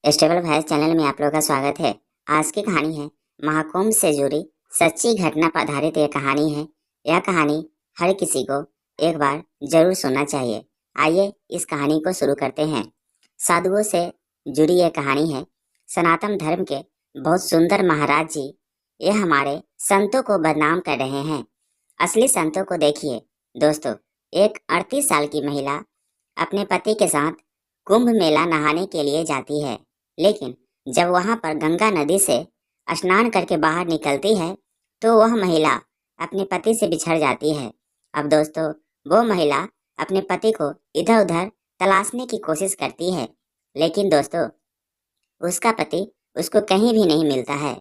Stable भैंस channel में आप लोगों का स्वागत है। आज की कहानी है महाकुंभ से जुड़ी सच्ची घटना पर आधारित यह कहानी है। यह कहानी हर किसी को एक बार जरूर सुनना चाहिए। आइए इस कहानी को शुरू करते हैं। साधुओं से जुड़ी यह कहानी है। सनातन धर्म के बहुत सुंदर महाराज जी ये हमारे संतों को बदनाम कर रहे हैं। असली संतों को देखिए दोस्तों। एक 38 साल की महिला अपने पति के साथ कुंभ मेला नहाने के लिए जाती है, लेकिन जब वहां पर गंगा नदी से स्नान करके बाहर निकलती है तो वह महिला अपने पति से बिछड़ जाती है। अब दोस्तों, वो महिला अपने पति को इधर उधर तलाशने की कोशिश करती है, लेकिन दोस्तों उसका पति उसको कहीं भी नहीं मिलता है।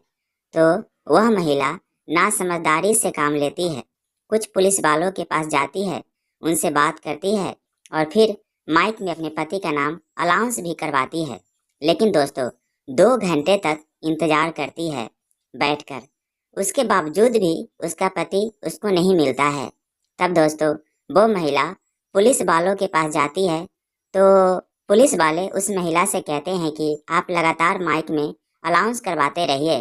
तो वह महिला नासमझदारी से काम लेती है। कुछ पुलिस वालों के पास जाती है, उनसे बात करती है और फिर माइक में अपने पति का नाम अनाउंस भी करवाती है। लेकिन दोस्तों 2 घंटे तक इंतजार करती है बैठकर। उसके बावजूद भी उसका पति उसको नहीं मिलता है। तब दोस्तों वो महिला पुलिस वालों के पास जाती है, तो पुलिस वाले उस महिला से कहते हैं कि आप लगातार माइक में अनाउंस करवाते रहिए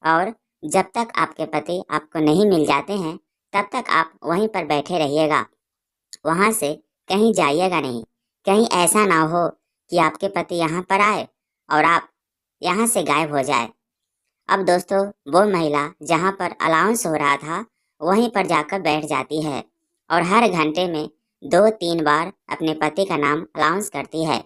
और जब तक आपके पति आपको नहीं मिल जाते हैं तब तक आप वहीं पर बैठे रहिएगा, वहां से कहीं जाइएगा नहीं। कहीं ऐसा ना हो कि आपके पति यहाँ पर आए और आप यहाँ से गायब हो जाए। अब दोस्तों वो महिला जहाँ पर अनाउंस हो रहा था वहीं पर जाकर बैठ जाती है और हर घंटे में 2-3 बार अपने पति का नाम अनाउंस करती है।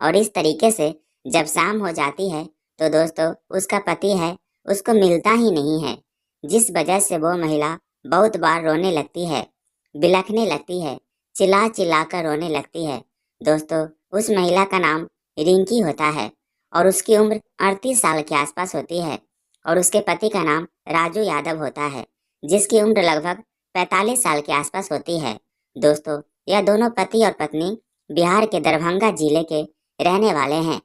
और इस तरीके से जब शाम हो जाती है तो दोस्तों उसका पति है उसको मिलता ही नहीं है, जिस वजह से वो महिला बहुत बार रोने लगती है, बिलखने लगती है, चिल्ला चिल्ला कर रोने लगती है। दोस्तों उस महिला का नाम रिंकी होता है और उसकी उम्र 38 साल के आसपास होती है और उसके पति का नाम राजू यादव होता है, जिसकी उम्र लगभग 45 साल के आसपास होती है। दोस्तों यह दोनों पति और पत्नी बिहार के दरभंगा जिले के रहने वाले हैं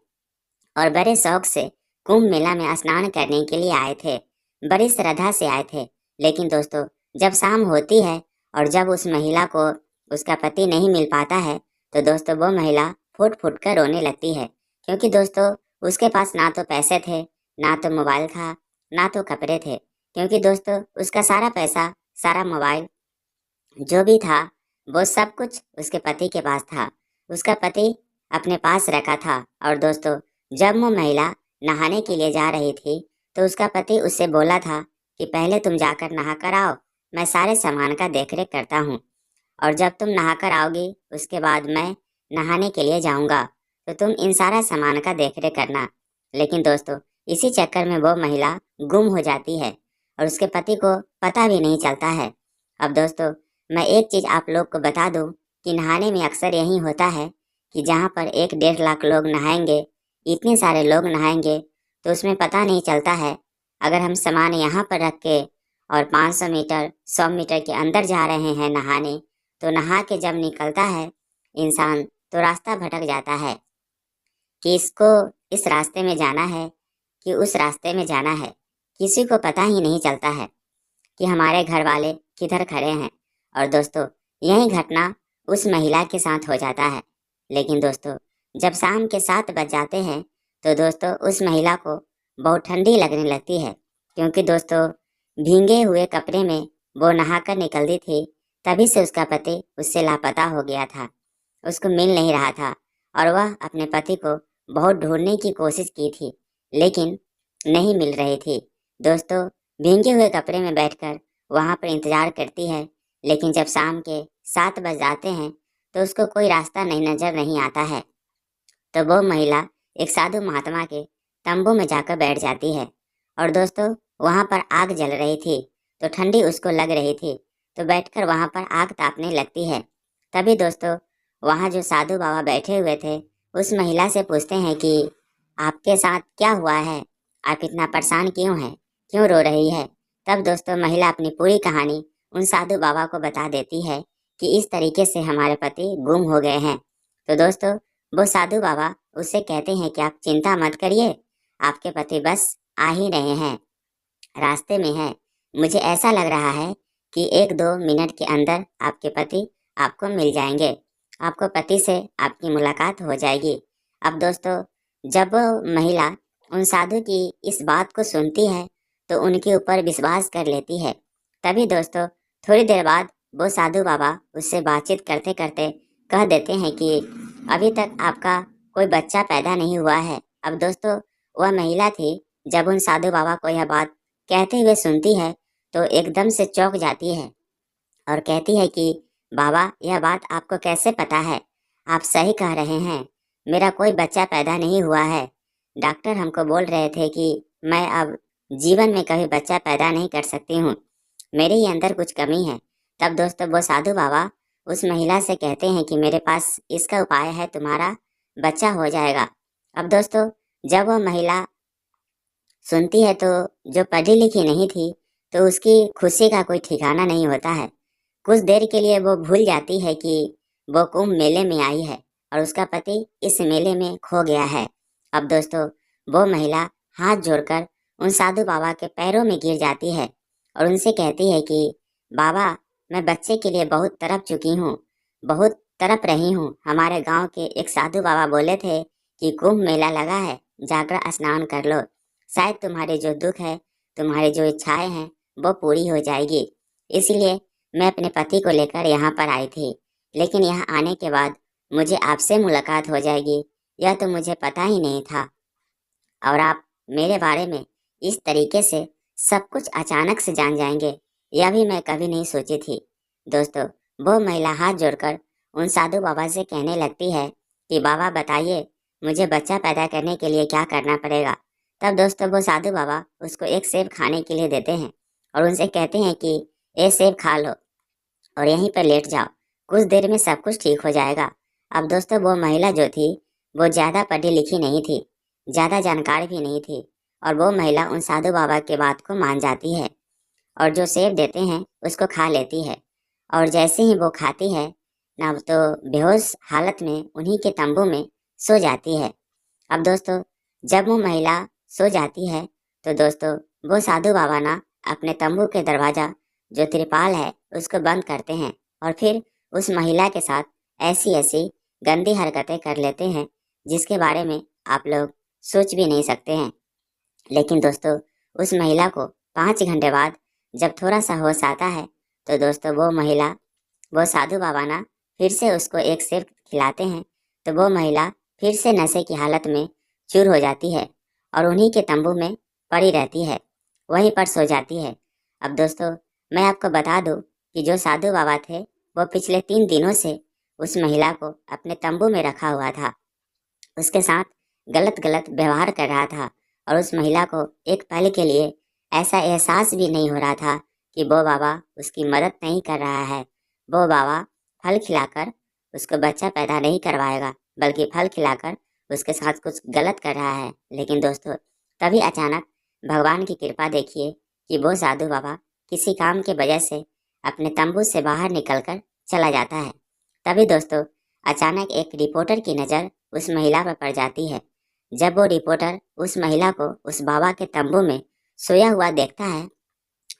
और बड़े शौक से कुंभ मेला में स्नान करने के लिए आए थे, बड़ी श्रद्धा से आए थे। लेकिन दोस्तों जब शाम होती है और जब उस महिला को उसका पति नहीं मिल पाता है तो दोस्तों वो महिला फुट फुट कर रोने लगती है, क्योंकि दोस्तों उसके पास ना तो पैसे थे, ना तो मोबाइल था, ना तो कपड़े थे। क्योंकि दोस्तों उसका सारा पैसा, सारा मोबाइल जो भी था वो सब कुछ उसके पति के पास था, उसका पति अपने पास रखा था। और दोस्तों जब वो महिला नहाने के लिए जा रही थी तो उसका पति उससे बोला था कि पहले तुम जाकर नहा कर आओ, मैं सारे सामान का देखरेख करता हूँ और जब तुम नहा कर आओगी उसके बाद मैं नहाने के लिए जाऊँगा, तो तुम इन सारा सामान का देखरेख करना। लेकिन दोस्तों इसी चक्कर में वो महिला गुम हो जाती है और उसके पति को पता भी नहीं चलता है। अब दोस्तों मैं एक चीज़ आप लोग को बता दूं कि नहाने में अक्सर यही होता है कि जहाँ पर 1-1.5 लाख लोग नहाएंगे, इतने सारे लोग नहाएंगे, तो उसमें पता नहीं चलता है। अगर हम सामान यहाँ पर रख के और 500 मीटर 100 मीटर के अंदर जा रहे हैं नहाने, तो नहा के जब निकलता है इंसान तो रास्ता भटक जाता है कि इसको इस रास्ते में जाना है कि उस रास्ते में जाना है। किसी को पता ही नहीं चलता है कि हमारे घर वाले किधर खड़े हैं। और दोस्तों यही घटना उस महिला के साथ हो जाता है। लेकिन दोस्तों जब शाम के 7 बज जाते हैं तो दोस्तों उस महिला को बहुत ठंडी लगने लगती है, क्योंकि दोस्तों भींगे हुए कपड़े में वो नहाकर निकलती थी। तभी से उसका पति उससे लापता हो गया था, उसको मिल नहीं रहा था और वह अपने पति को बहुत ढूंढने की कोशिश की थी, लेकिन नहीं मिल रही थी। दोस्तों भींगे हुए कपड़े में बैठकर वहाँ पर इंतजार करती है, लेकिन जब शाम के 7 बज जाते हैं तो उसको कोई रास्ता नज़र नहीं आता है। तो वो महिला एक साधु महात्मा के तंबू में जाकर बैठ जाती है और दोस्तों वहाँ पर आग जल रही थी, तो ठंडी उसको लग रही थी, तो बैठकर वहाँ पर आग तापने लगती है। तभी दोस्तों वहाँ जो साधु बाबा बैठे हुए थे उस महिला से पूछते हैं कि आपके साथ क्या हुआ है, आप इतना परेशान क्यों हैं, क्यों रो रही है। तब दोस्तों महिला अपनी पूरी कहानी उन साधु बाबा को बता देती है कि इस तरीके से हमारे पति गुम हो गए हैं। तो दोस्तों वो साधु बाबा उससे कहते हैं कि आप चिंता मत करिए, आपके पति बस आ ही रहे हैं, रास्ते में है। मुझे ऐसा लग रहा है कि 1-2 मिनट के अंदर आपके पति आपको मिल जाएंगे, आपको पति से आपकी मुलाकात हो जाएगी। अब दोस्तों जब वो महिला उन साधु की इस बात को सुनती है तो उनके ऊपर विश्वास कर लेती है। तभी दोस्तों थोड़ी देर बाद वो साधु बाबा उससे बातचीत करते करते कह देते हैं कि अभी तक आपका कोई बच्चा पैदा नहीं हुआ है। अब दोस्तों वह महिला थी, जब उन साधु बाबा को यह बात कहते हुए सुनती है तो एकदम से चौंक जाती है और कहती है कि बाबा, यह बात आपको कैसे पता है? आप सही कह रहे हैं, मेरा कोई बच्चा पैदा नहीं हुआ है। डॉक्टर हमको बोल रहे थे कि मैं अब जीवन में कभी बच्चा पैदा नहीं कर सकती हूँ, मेरे ही अंदर कुछ कमी है। तब दोस्तों वो साधु बाबा उस महिला से कहते हैं कि मेरे पास इसका उपाय है, तुम्हारा बच्चा हो जाएगा। अब दोस्तों जब वह महिला सुनती है तो जो पढ़ी लिखी नहीं थी तो उसकी खुशी का कोई ठिकाना नहीं होता है। कुछ देर के लिए वो भूल जाती है कि वो कुंभ मेले में आई है और उसका पति इस मेले में खो गया है। अब दोस्तों वो महिला हाथ जोड़कर उन साधु बाबा के पैरों में गिर जाती है और उनसे कहती है कि बाबा, मैं बच्चे के लिए बहुत तड़प चुकी हूँ, बहुत तड़प रही हूँ। हमारे गांव के एक साधु बाबा बोले थे कि कुंभ मेला लगा है, जाकर स्नान कर लो, शायद तुम्हारे जो दुख है, तुम्हारी जो इच्छाएं हैं वो पूरी हो जाएगी। इसलिए मैं अपने पति को लेकर यहाँ पर आई थी, लेकिन यहाँ आने के बाद मुझे आपसे मुलाकात हो जाएगी, यह तो मुझे पता ही नहीं था। और आप मेरे बारे में इस तरीके से सब कुछ अचानक से जान जाएंगे, यह भी मैं कभी नहीं सोची थी। दोस्तों वो महिला हाथ जोड़कर उन साधु बाबा से कहने लगती है कि बाबा बताइए, मुझे बच्चा पैदा करने के लिए क्या करना पड़ेगा। तब दोस्तों वो साधु बाबा उसको एक सेब खाने के लिए देते हैं और उनसे कहते हैं कि ये सेब खा लो और यहीं पर लेट जाओ, कुछ देर में सब कुछ ठीक हो जाएगा। अब दोस्तों वो महिला जो थी वो ज़्यादा पढ़ी लिखी नहीं थी, ज़्यादा जानकार भी नहीं थी, और वो महिला उन साधु बाबा के बात को मान जाती है और जो सेब देते हैं उसको खा लेती है। और जैसे ही वो खाती है ना तो बेहोश हालत में उन्हीं के तंबू में सो जाती है। अब दोस्तों जब वो महिला सो जाती है तो दोस्तों वो साधु बाबा ना अपने तंबू के दरवाज़ा जो त्रिपाल है उसको बंद करते हैं और फिर उस महिला के साथ ऐसी ऐसी गंदी हरकतें कर लेते हैं जिसके बारे में आप लोग सोच भी नहीं सकते हैं। लेकिन दोस्तों उस महिला को 5 घंटे बाद जब थोड़ा सा होश आता है तो दोस्तों वो महिला, वो साधु बाबा ना फिर से उसको एक सेब खिलाते हैं तो वो महिला फिर से नशे की हालत में चूर हो जाती है और उन्हीं के तंबू में पड़ी रहती है, वहीं पर सो जाती है। अब दोस्तों मैं आपको बता दूं कि जो साधु बाबा थे वो पिछले 3 दिनों से उस महिला को अपने तंबू में रखा हुआ था, उसके साथ गलत गलत व्यवहार कर रहा था और उस महिला को एक पल के लिए ऐसा एहसास भी नहीं हो रहा था कि वो बाबा उसकी मदद नहीं कर रहा है, वो बाबा फल खिलाकर उसको बच्चा पैदा नहीं करवाएगा बल्कि फल खिलाकर उसके साथ कुछ गलत कर रहा है। लेकिन दोस्तों तभी अचानक भगवान की कृपा देखिए कि वो साधु बाबा किसी काम की वजह से अपने तंबू से बाहर निकलकर चला जाता है। तभी दोस्तों अचानक एक रिपोर्टर की नज़र उस महिला पर पड़ जाती है। जब वो रिपोर्टर उस महिला को उस बाबा के तंबू में सोया हुआ देखता है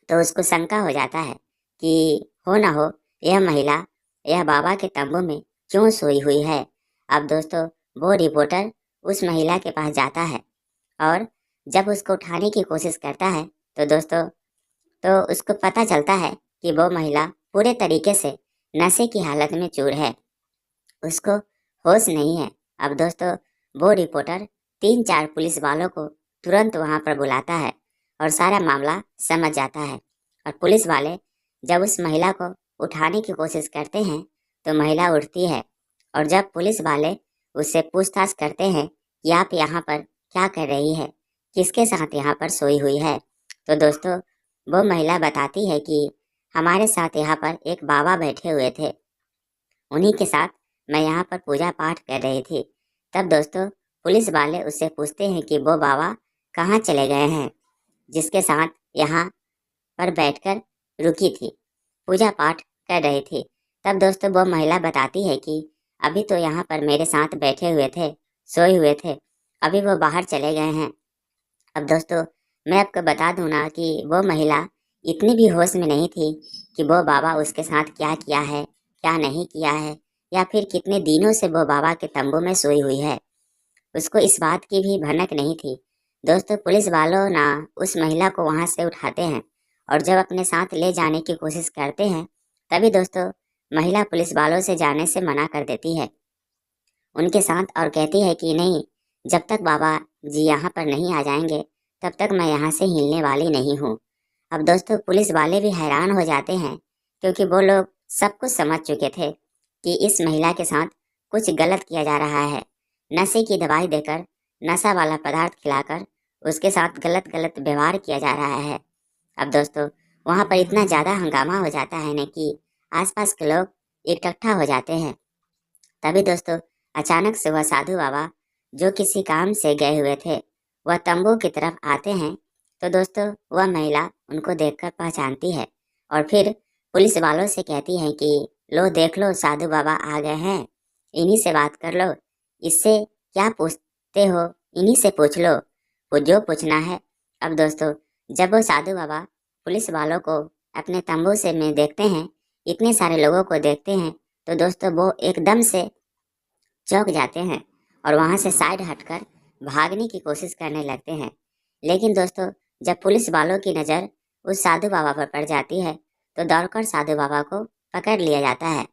तो उसको शंका हो जाता है कि हो ना हो यह महिला यह बाबा के तंबू में क्यों सोई हुई है। अब दोस्तों वो रिपोर्टर उस महिला के पास जाता है और जब उसको उठाने की कोशिश करता है तो दोस्तों तो उसको पता चलता है कि वो महिला पूरे तरीके से नशे की हालत में चूर है, उसको होश नहीं है। अब दोस्तों वो रिपोर्टर 3-4 पुलिस वालों को तुरंत वहां पर बुलाता है और सारा मामला समझ जाता है। और पुलिस वाले जब उस महिला को उठाने की कोशिश करते हैं तो महिला उठती है और जब पुलिस वाले उससे पूछताछ करते हैं कि आप यहाँ पर क्या कर रही है, किसके साथ यहाँ पर सोई हुई है, तो दोस्तों वो महिला बताती है कि हमारे साथ यहाँ पर एक बाबा बैठे हुए थे, उन्हीं के साथ मैं यहाँ पर पूजा पाठ कर रही थी। तब दोस्तों पुलिस वाले उससे पूछते हैं कि वो बाबा कहाँ चले गए हैं जिसके साथ यहाँ पर बैठकर रुकी थी, पूजा पाठ कर रही थी। तब दोस्तों वो महिला बताती है कि अभी तो यहाँ पर मेरे साथ बैठे हुए थे, सोए हुए थे, अभी वो बाहर चले गए हैं। अब दोस्तों मैं आपको बता दूं ना कि वो महिला इतनी भी होश में नहीं थी कि वो बाबा उसके साथ क्या किया है, क्या नहीं किया है, या फिर कितने दिनों से वो बाबा के तंबू में सोई हुई है। उसको इस बात की भी भनक नहीं थी। दोस्तों पुलिस वालों ना उस महिला को वहां से उठाते हैं और जब अपने साथ ले जाने की कोशिश करते हैं तभी दोस्तों महिला पुलिस वालों से जाने से मना कर देती है उनके साथ और कहती है कि नहीं, जब तक बाबा जी यहाँ पर नहीं आ जाएंगे तब तक मैं यहाँ से हिलने वाली नहीं हूँ। अब दोस्तों पुलिस वाले भी हैरान हो जाते हैं क्योंकि वो लोग सब कुछ समझ चुके थे कि इस महिला के साथ कुछ गलत किया जा रहा है। नशे की दवाई देकर, नशा वाला पदार्थ खिलाकर उसके साथ गलत गलत व्यवहार किया जा रहा है। अब दोस्तों वहाँ पर इतना ज़्यादा हंगामा हो जाता है न कि आसपास के लोग इकट्ठा हो जाते हैं। तभी दोस्तों अचानक से वह साधु बाबा जो किसी काम से गए हुए थे वह तंबू की तरफ आते हैं। तो दोस्तों वह महिला उनको देखकर पहचानती है और फिर पुलिस वालों से कहती है कि लो देख लो, साधु बाबा आ गए हैं, इन्हीं से बात कर लो, इससे क्या पूछते हो, इन्हीं से पूछ लो, वो जो पूछना है। अब दोस्तों जब वो साधु बाबा पुलिस वालों को अपने तंबू से में देखते हैं, इतने सारे लोगों को देखते हैं, तो दोस्तों वो एकदम से चौंक जाते हैं और वहां से साइड हटकर भागने की कोशिश करने लगते हैं। लेकिन दोस्तों जब पुलिस वालों की नज़र उस साधु बाबा पर पड़ जाती है तो दौड़कर साधु बाबा को पकड़ लिया जाता है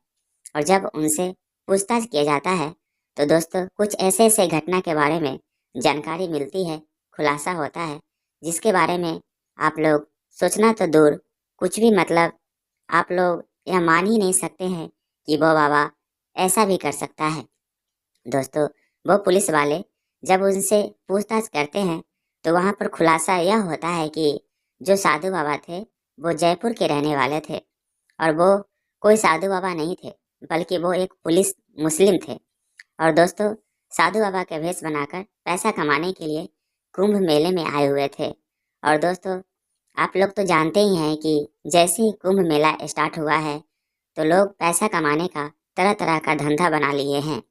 और जब उनसे पूछताछ किया जाता है तो दोस्तों कुछ ऐसे ऐसे घटना के बारे में जानकारी मिलती है, खुलासा होता है, जिसके बारे में आप लोग सोचना तो दूर, कुछ भी मतलब आप लोग यह मान ही नहीं सकते हैं कि वो बाबा ऐसा भी कर सकता है। दोस्तों वो पुलिस वाले जब उनसे पूछताछ करते हैं तो वहाँ पर खुलासा यह होता है कि जो साधु बाबा थे वो जयपुर के रहने वाले थे और वो कोई साधु बाबा नहीं थे, बल्कि वो एक पुलिस मुस्लिम थे। और दोस्तों साधु बाबा के भेष बनाकर पैसा कमाने के लिए कुंभ मेले में आए हुए थे। और दोस्तों आप लोग तो जानते ही हैं कि जैसे ही कुंभ मेला स्टार्ट हुआ है तो लोग पैसा कमाने का तरह तरह का धंधा बना लिए हैं।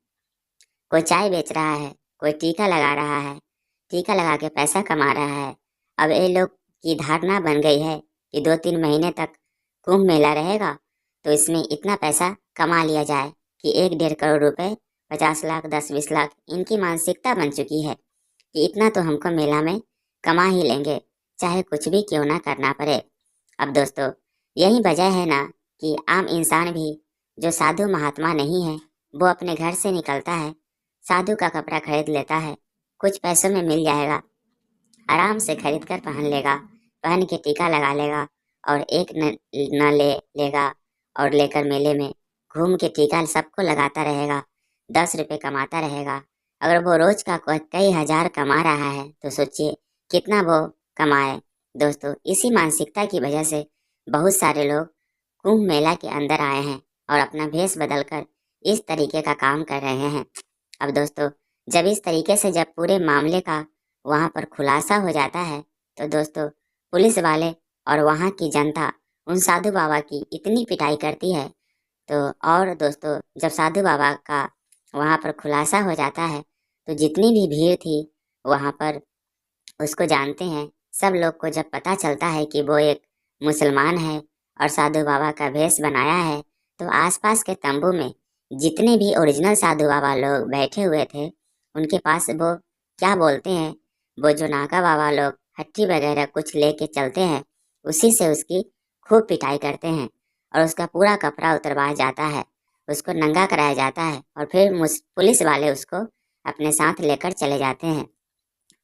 कोई चाय बेच रहा है, कोई टीका लगा रहा है, टीका लगा के पैसा कमा रहा है। अब ये लोग की धारणा बन गई है कि 2-3 महीने तक कुंभ मेला रहेगा तो इसमें इतना पैसा कमा लिया जाए कि 1-1.5 करोड़ रुपए, 50 लाख, 10-20 लाख, इनकी मानसिकता बन चुकी है कि इतना तो हमको मेला में कमा ही लेंगे, चाहे कुछ भी क्यों ना करना पड़े। अब दोस्तों यही वजह है ना कि आम इंसान भी जो साधु महात्मा नहीं है वो अपने घर से निकलता है, साधु का कपड़ा खरीद लेता है, कुछ पैसों में मिल जाएगा, आराम से खरीद कर पहन लेगा, पहन के टीका लगा लेगा और एक न ले लेगा और लेकर मेले में घूम के टीका सबको लगाता रहेगा, 10 रुपये कमाता रहेगा। अगर वो रोज का कई हजार कमा रहा है तो सोचिए कितना वो कमाए। दोस्तों इसी मानसिकता की वजह से बहुत सारे लोग कुंभ मेला के अंदर आए हैं और अपना भेष बदलकर इस तरीके का काम कर रहे हैं। अब दोस्तों जब इस तरीके से जब पूरे मामले का वहाँ पर खुलासा हो जाता है तो दोस्तों पुलिस वाले और वहाँ की जनता उन साधु बाबा की इतनी पिटाई करती है। तो और दोस्तों जब साधु बाबा का वहाँ पर खुलासा हो जाता है तो जितनी भी भीड़ थी वहाँ पर उसको जानते हैं, सब लोग को जब पता चलता है कि वो एक मुसलमान है और साधु बाबा का भेष बनाया है तो आसपास के तंबू में जितने भी ओरिजिनल साधु बाबा लोग बैठे हुए थे उनके पास वो क्या बोलते हैं, वो जो नागा बाबा लोग हट्टी वगैरह कुछ लेके चलते हैं उसी से उसकी खूब पिटाई करते हैं और उसका पूरा कपड़ा उतरवाया जाता है, उसको नंगा कराया जाता है और फिर पुलिस वाले उसको अपने साथ लेकर चले जाते हैं।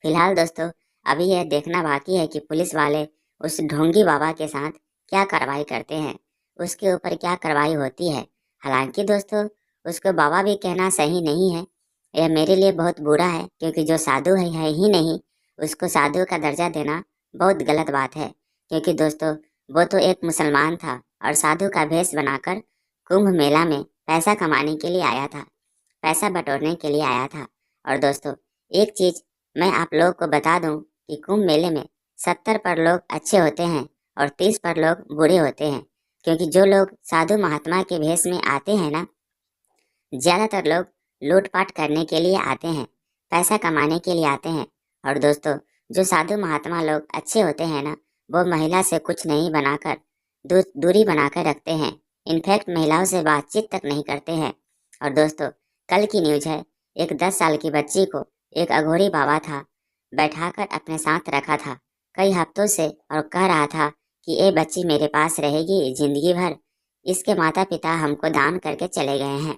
फिलहाल दोस्तों अभी यह देखना बाकी है कि पुलिस वाले उस ढोंगी बाबा के साथ क्या कार्रवाई करते हैं, उसके ऊपर क्या कार्रवाई होती है। हालांकि दोस्तों उसको बाबा भी कहना सही नहीं है, यह मेरे लिए बहुत बुरा है क्योंकि जो साधु है ही नहीं उसको साधु का दर्जा देना बहुत गलत बात है। क्योंकि दोस्तों वो तो एक मुसलमान था और साधु का भेष बनाकर कुंभ मेला में पैसा कमाने के लिए आया था, पैसा बटोरने के लिए आया था। और दोस्तों एक चीज़ मैं आप लोगों को बता दूं कि कुंभ मेले में 70% लोग अच्छे होते हैं और 30% लोग बुरे होते हैं। क्योंकि जो लोग साधु महात्मा के भेष में आते हैं ना, ज़्यादातर लोग लूटपाट करने के लिए आते हैं, पैसा कमाने के लिए आते हैं। और दोस्तों जो साधु महात्मा लोग अच्छे होते हैं ना, वो महिला से कुछ नहीं बनाकर दूरी बनाकर रखते हैं, इनफैक्ट महिलाओं से बातचीत तक नहीं करते हैं। और दोस्तों कल की न्यूज़ है, एक 10 साल की बच्ची को एक अघोरी बाबा था, बैठाकर अपने साथ रखा था कई हफ्तों से और कह रहा था कि ये बच्ची मेरे पास रहेगी जिंदगी भर। इसके माता पिता हमको दान करके चले गए हैं।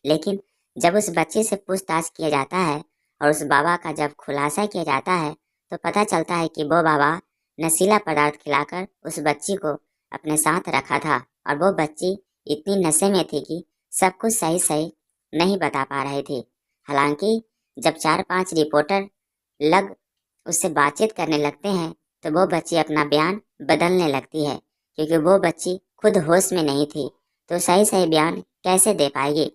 लेकिन जब उस बच्चे से पूछताछ किया जाता है और उस बाबा का जब खुलासा किया जाता है तो पता चलता है कि वो बाबा नशीला पदार्थ खिलाकर उस बच्ची को अपने साथ रखा था और वो बच्ची इतनी नशे में थी कि सब कुछ सही सही नहीं बता पा रही थी। हालांकि जब 4-5 रिपोर्टर लग उससे बातचीत करने लगते हैं तो वो बच्ची अपना बयान बदलने लगती है, क्योंकि वो बच्ची खुद होश में नहीं थी तो सही सही बयान कैसे दे पाएगी।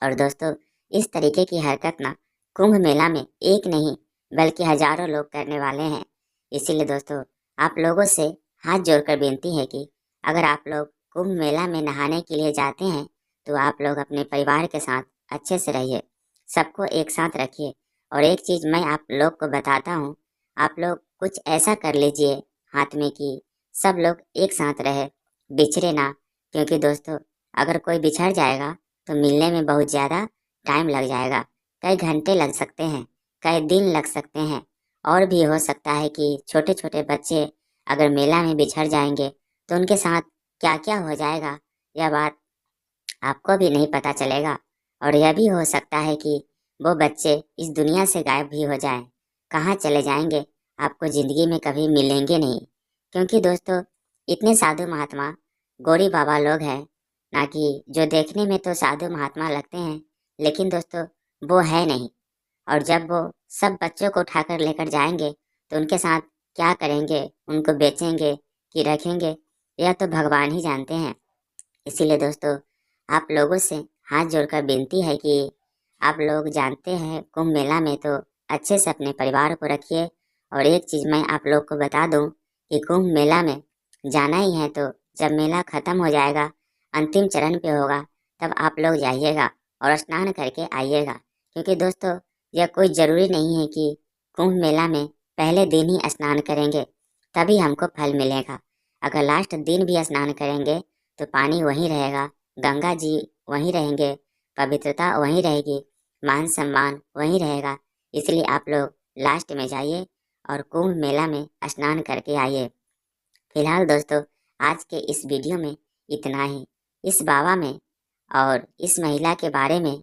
और दोस्तों, इस तरीके की हरकत ना कुंभ मेला में एक नहीं बल्कि हजारों लोग करने वाले हैं। इसीलिए दोस्तों, आप लोगों से हाथ जोड़कर विनती है कि अगर आप लोग कुंभ मेला में नहाने के लिए जाते हैं तो आप लोग अपने परिवार के साथ अच्छे से रहिए, सबको एक साथ रखिए। और एक चीज़ मैं आप लोग को बताता हूँ, आप लोग कुछ ऐसा कर लीजिए हाथ में कि सब लोग एक साथ रहे, बिछड़े ना। क्योंकि दोस्तों, अगर कोई बिछड़ जाएगा तो मिलने में बहुत ज़्यादा टाइम लग जाएगा, कई घंटे लग सकते हैं, कई दिन लग सकते हैं। और भी हो सकता है कि छोटे छोटे बच्चे अगर मेला में बिछड़ जाएंगे तो उनके साथ क्या क्या हो जाएगा, यह बात आपको भी नहीं पता चलेगा। और यह भी हो सकता है कि वो बच्चे इस दुनिया से गायब भी हो जाएं, कहाँ चले जाएंगे, आपको ज़िंदगी में कभी मिलेंगे नहीं। क्योंकि दोस्तों, इतने साधु महात्मा गौरी बाबा लोग हैं ना, कि जो देखने में तो साधु महात्मा लगते हैं लेकिन दोस्तों वो है नहीं। और जब वो सब बच्चों को उठाकर लेकर जाएंगे तो उनके साथ क्या करेंगे, उनको बेचेंगे कि रखेंगे, यह तो भगवान ही जानते हैं। इसीलिए दोस्तों, आप लोगों से हाथ जोड़कर विनती है कि आप लोग जानते हैं कुंभ मेला में तो अच्छे से अपने परिवार को रखिए। और एक चीज़ मैं आप लोग को बता दूं कि कुंभ मेला में जाना ही है तो जब मेला ख़त्म हो जाएगा, अंतिम चरण पे होगा, तब आप लोग जाइएगा और स्नान करके आइएगा। क्योंकि दोस्तों, यह कोई ज़रूरी नहीं है कि कुंभ मेला में पहले दिन ही स्नान करेंगे तभी हमको फल मिलेगा। अगर लास्ट दिन भी स्नान करेंगे तो पानी वहीं रहेगा, गंगा जी वहीं रहेंगे, पवित्रता वहीं रहेगी, मान सम्मान वहीं रहेगा। इसलिए आप लोग लास्ट में जाइए और कुंभ मेला में स्नान करके आइए। फिलहाल दोस्तों, आज के इस वीडियो में इतना ही। इस बाबा में और इस महिला के बारे में,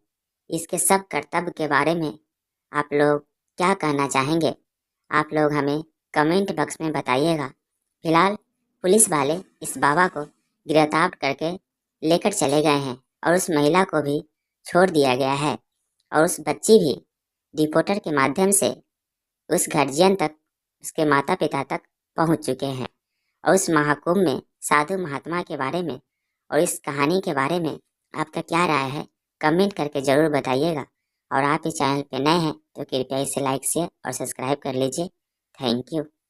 इसके सब कर्तव्य के बारे में आप लोग क्या कहना चाहेंगे, आप लोग हमें कमेंट बॉक्स में बताइएगा। फिलहाल पुलिस वाले इस बाबा को गिरफ्तार करके लेकर चले गए हैं और उस महिला को भी छोड़ दिया गया है। और उस बच्ची भी रिपोर्टर के माध्यम से उस गार्जियन तक, उसके माता पिता तक पहुंच चुके हैं। और उस महाकुंभ में साधु महात्मा के बारे में और इस कहानी के बारे में आपका क्या राय है, कमेंट करके ज़रूर बताइएगा। और आप इस चैनल पे नए हैं तो कृपया इसे लाइक शेयर और सब्सक्राइब कर लीजिए। Thank you.